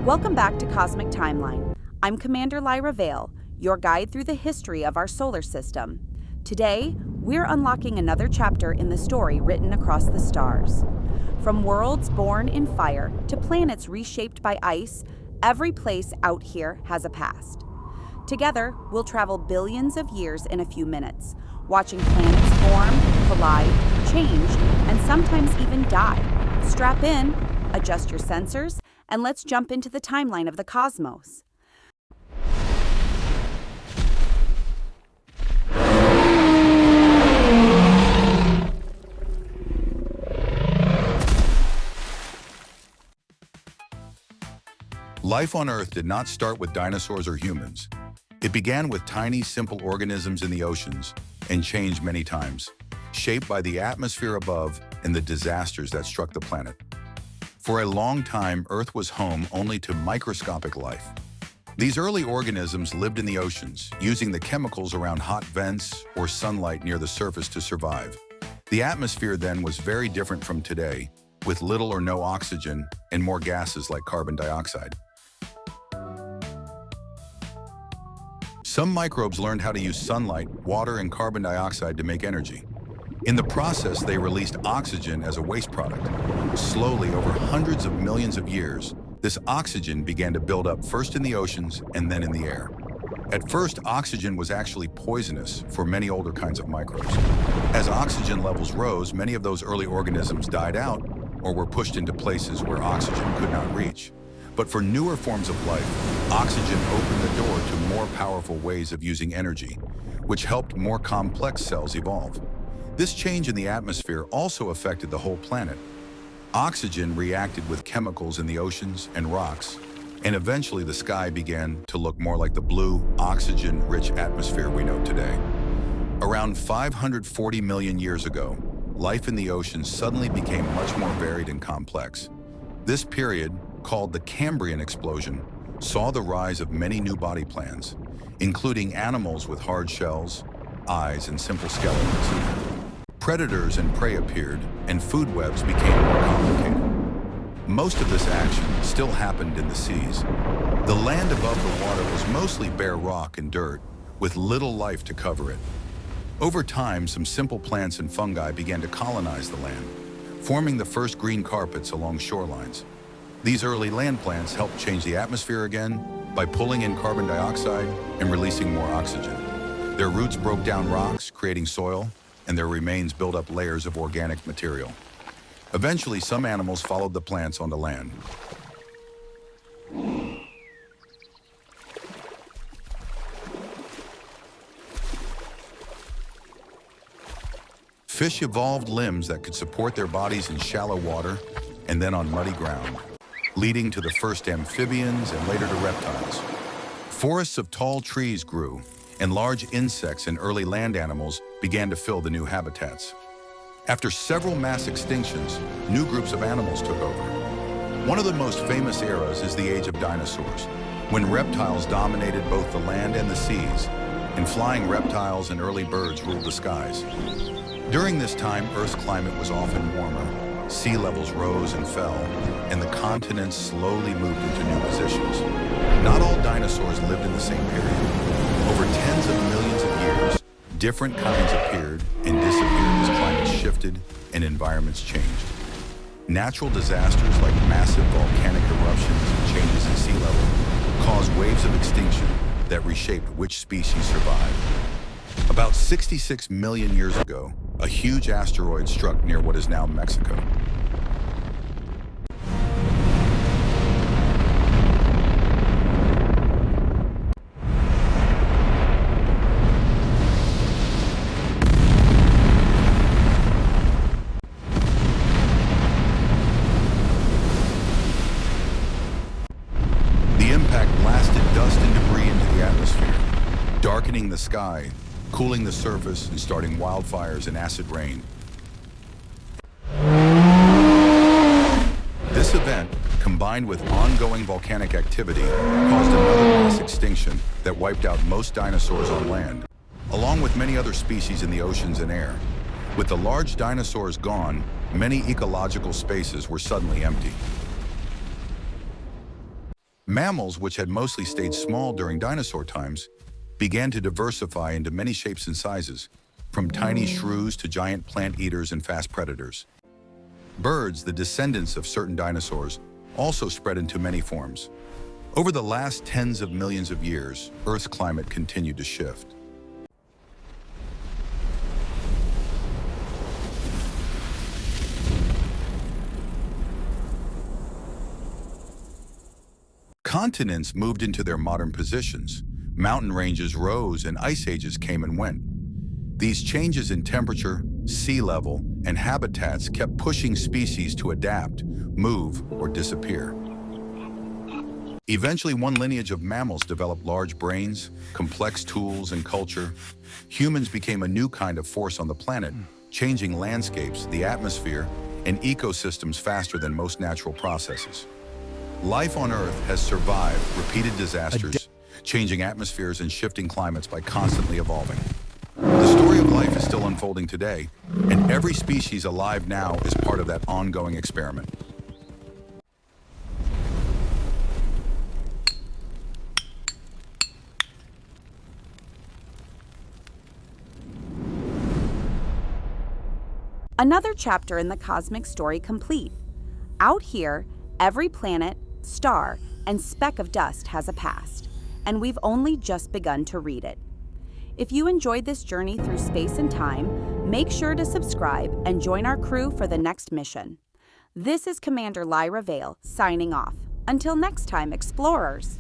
Welcome back to Cosmic Timeline. I'm Commander Lyra Vale, your guide through the history of our solar system. Today, we're unlocking another chapter in the story written across the stars. From worlds born in fire to planets reshaped by ice, every place out here has a past. Together, we'll travel billions of years in a few minutes, watching planets form, collide, change, and sometimes even die. Strap in, adjust your sensors, and let's jump into the timeline of the cosmos. Life on Earth did not start with dinosaurs or humans. It began with tiny, simple organisms in the oceans and changed many times, shaped by the atmosphere above and the disasters that struck the planet. For a long time, Earth was home only to microscopic life. These early organisms lived in the oceans, using the chemicals around hot vents or sunlight near the surface to survive. The atmosphere then was very different from today, with little or no oxygen and more gases like carbon dioxide. Some microbes learned how to use sunlight, water, and carbon dioxide to make energy. In the process, they released oxygen as a waste product. Slowly, over hundreds of millions of years, this oxygen began to build up first in the oceans and then in the air. At first, oxygen was actually poisonous for many older kinds of microbes. As oxygen levels rose, many of those early organisms died out or were pushed into places where oxygen could not reach. But for newer forms of life, oxygen opened the door to more powerful ways of using energy, which helped more complex cells evolve. This change in the atmosphere also affected the whole planet. Oxygen reacted with chemicals in the oceans and rocks, and eventually the sky began to look more like the blue, oxygen-rich atmosphere we know today. Around 540 million years ago, life in the oceans suddenly became much more varied and complex. This period, called the Cambrian explosion, saw the rise of many new body plans, including animals with hard shells, eyes, and simple skeletons. Predators and prey appeared, and food webs became more complicated. Most of this action still happened in the seas. The land above the water was mostly bare rock and dirt, with little life to cover it. Over time, some simple plants and fungi began to colonize the land, forming the first green carpets along shorelines. These early land plants helped change the atmosphere again by pulling in carbon dioxide and releasing more oxygen. Their roots broke down rocks, creating soil, and their remains built up layers of organic material. Eventually, some animals followed the plants onto land. Fish evolved limbs that could support their bodies in shallow water and then on muddy ground, leading to the first amphibians and later to reptiles. Forests of tall trees grew, and large insects and early land animals began to fill the new habitats. After several mass extinctions, new groups of animals took over. One of the most famous eras is the age of dinosaurs, when reptiles dominated both the land and the seas, and flying reptiles and early birds ruled the skies. During this time, Earth's climate was often warmer, sea levels rose and fell, and the continents slowly moved into new positions. Not all dinosaurs lived in the same period. Over tens of millions of years, different kinds appeared and disappeared as climates shifted and environments changed. Natural disasters like massive volcanic eruptions and changes in sea level caused waves of extinction that reshaped which species survived. About 66 million years ago, a huge asteroid struck near what is now Mexico. Darkening the sky, cooling the surface, and starting wildfires and acid rain. This event, combined with ongoing volcanic activity, caused another mass extinction that wiped out most dinosaurs on land, along with many other species in the oceans and air. With the large dinosaurs gone, many ecological spaces were suddenly empty. Mammals, which had mostly stayed small during dinosaur times, began to diversify into many shapes and sizes, from tiny shrews to giant plant eaters and fast predators. Birds, the descendants of certain dinosaurs, also spread into many forms. Over the last tens of millions of years, Earth's climate continued to shift. Continents moved into their modern positions. Mountain ranges rose and ice ages came and went. These changes in temperature, sea level, and habitats kept pushing species to adapt, move, or disappear. Eventually, one lineage of mammals developed large brains, complex tools, and culture. Humans became a new kind of force on the planet, changing landscapes, the atmosphere, and ecosystems faster than most natural processes. Life on Earth has survived repeated disasters, changing atmospheres and shifting climates by constantly evolving. The story of life is still unfolding today, and every species alive now is part of that ongoing experiment. Another chapter in the cosmic story complete. Out here, every planet, star, and speck of dust has a past, and we've only just begun to read it. If you enjoyed this journey through space and time, make sure to subscribe and join our crew for the next mission. This is Commander Lyra Vale signing off. Until next time, explorers.